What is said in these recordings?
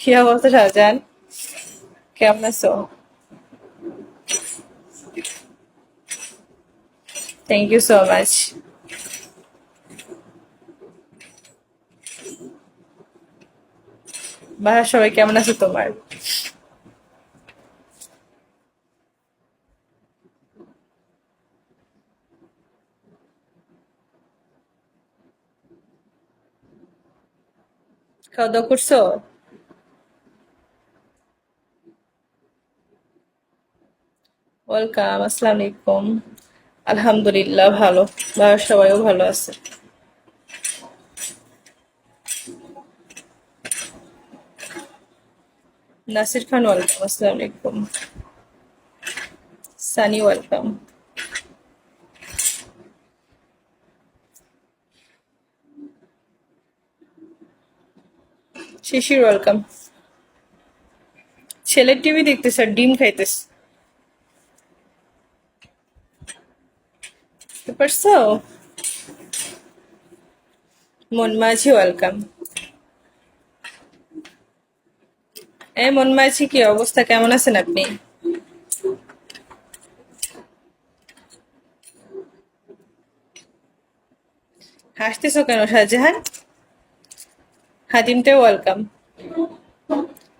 কি অবস্থা শাহজাহান? কেমন আছো? Thank you so much. বাসার সবাই কেমন আছে তোমার? খাওয়া দাওয়া করছো? ওয়েলকাম, আসসালামু আলাইকুম। আলহামদুলিল্লাহ ভালো। বাসার সবাইও ভালো আছে। নাসির খান ওয়েলকাম, আসসালামু আলাইকুম। সানি ওয়েলকাম। শিশির ওয়েলকাম। ছেলে টিভি দেখতেছে আর ডিম খাইতেছে। বুঝতে পারছো? মন মাঝি ওয়েলকাম। মন মাঝি, কি অবস্থা, কেমন আছেন আপনি? হাসতেছো কেন শাহজাহান? হাতিমতে ওয়েলকাম।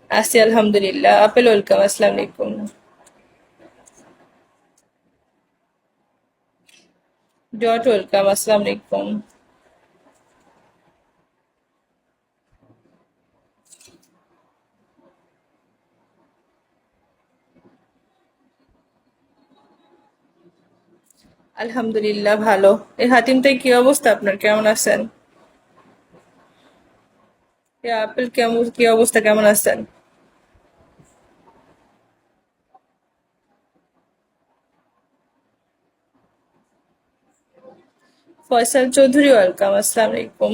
আছি আলহামদুলিল্লাহ। আপেল ওয়েলকাম, আসসালামু আলাইকুম। ডট ওয়েলকাম, আসসালামু আলাইকুম। আলহামদুলিল্লাহ ভালো। এই হাতিমতে কি অবস্থা আপনার, কেমন আছেন? আপেল কেমন, কি অবস্থা, কেমন আছেন? ফয়সাল চৌধুরী ওয়েলকাম, আসসালামু আলাইকুম।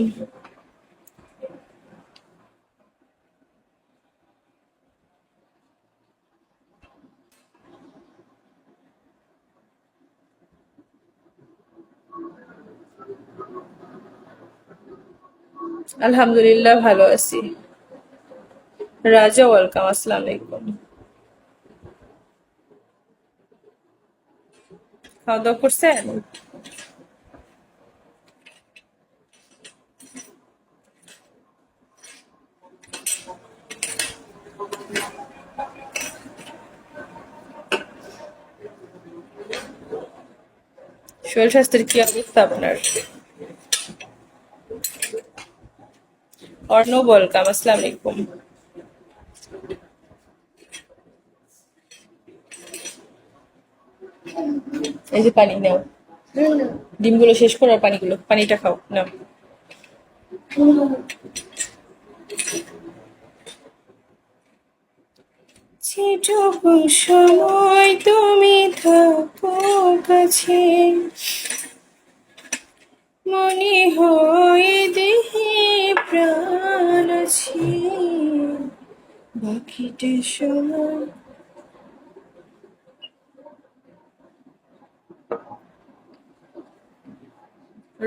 আলহামদুলিল্লাহ ভালো আছি। রাজা ওয়েলকাম, আসসালামু আলাইকুম। খাওয়া দাওয়া করছেন? শরীর স্বাস্থ্যের কি অবস্থা আপনার? অর্ণব ওয়েলকাম, আসসালামু আলাইকুম। এই যে পানি নাও। ডিমগুলো শেষ করো আর পানিটা খাও নাও। যেটুকু সময় তুমি থাকো কাছে, মনে হয় দেহে প্রাণ আছে, বাকিটা সময়।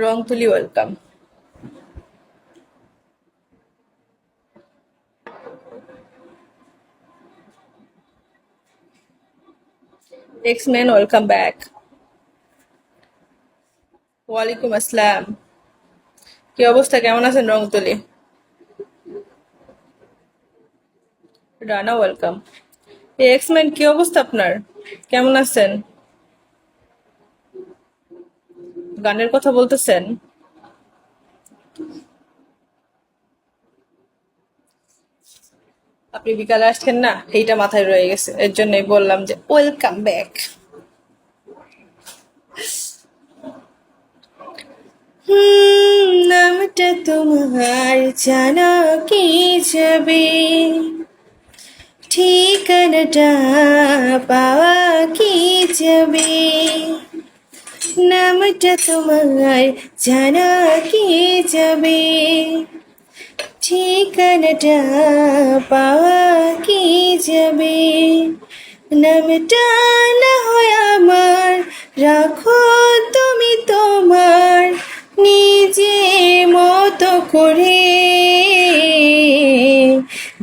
রংতুলি ওয়েলকাম। X-Men welcome back. ওয়ালাইকুম আসসালাম। কি অবস্থা, কেমন আছেন রংতুলি? রানা ওয়েলকাম। এক্সম্যান, কি অবস্থা আপনার, কেমন আছেন? গানের কথা বলতেছেন? আপনি বিকালে আসছেন না, এইটা মাথায় রয়ে গেছে, এর জন্যই বললাম যে ওয়েলকাম ব্যাক। নামটা তোমার জানা কি যাবে, ঠিকানাটা পাওয়া কি যাবে, নামটা তোমার জানা কি যাবে, ঠিকানাটা পাওয়া কি যাবে, নামটা না হয় আমার রাখো তুমি তোমার নিজে মতো করে,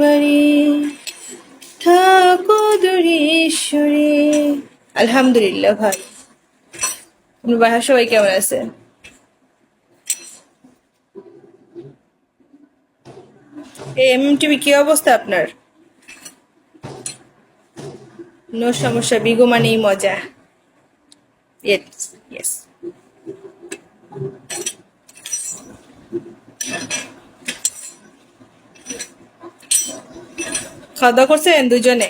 বারে থাকো দূরে সরে। আলহামদুলিল্লাহ ভাই, আপনার বাসার সবাই কেমন আছে? এই এমটিভি কি অবস্থা আপনার? নো সমস্যা, বিগো মানেই মজা। Yes yes. খাওয়া দাওয়া করছেন দুজনে?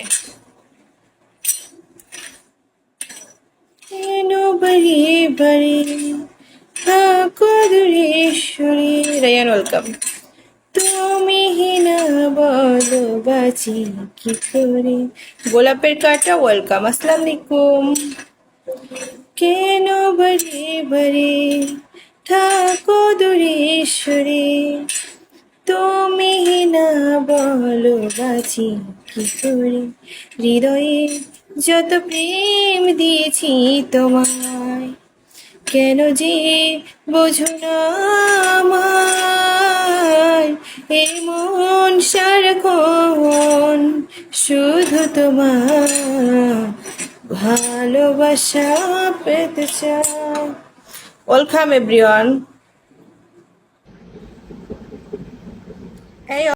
কেন বারে বারে থাকো দূরে সরে। Ryan welcome. তুমি না বলো বাঁচি কি করে। গোলাপের কাটা ওয়েলকাম, আসসালামু আলাইকুম। কেন বারে বারে থাকো দূরে সরে, তুমি না বলো বাঁচি কি করে। হৃদয়ে যত প্রেম দিয়েছি তোমায়, কেন যে বোঝো না আমায়। এই মন সারাক্ষণ শুধু তোমার ভালোবাসা পেতে চায়। Welcome everyone. এই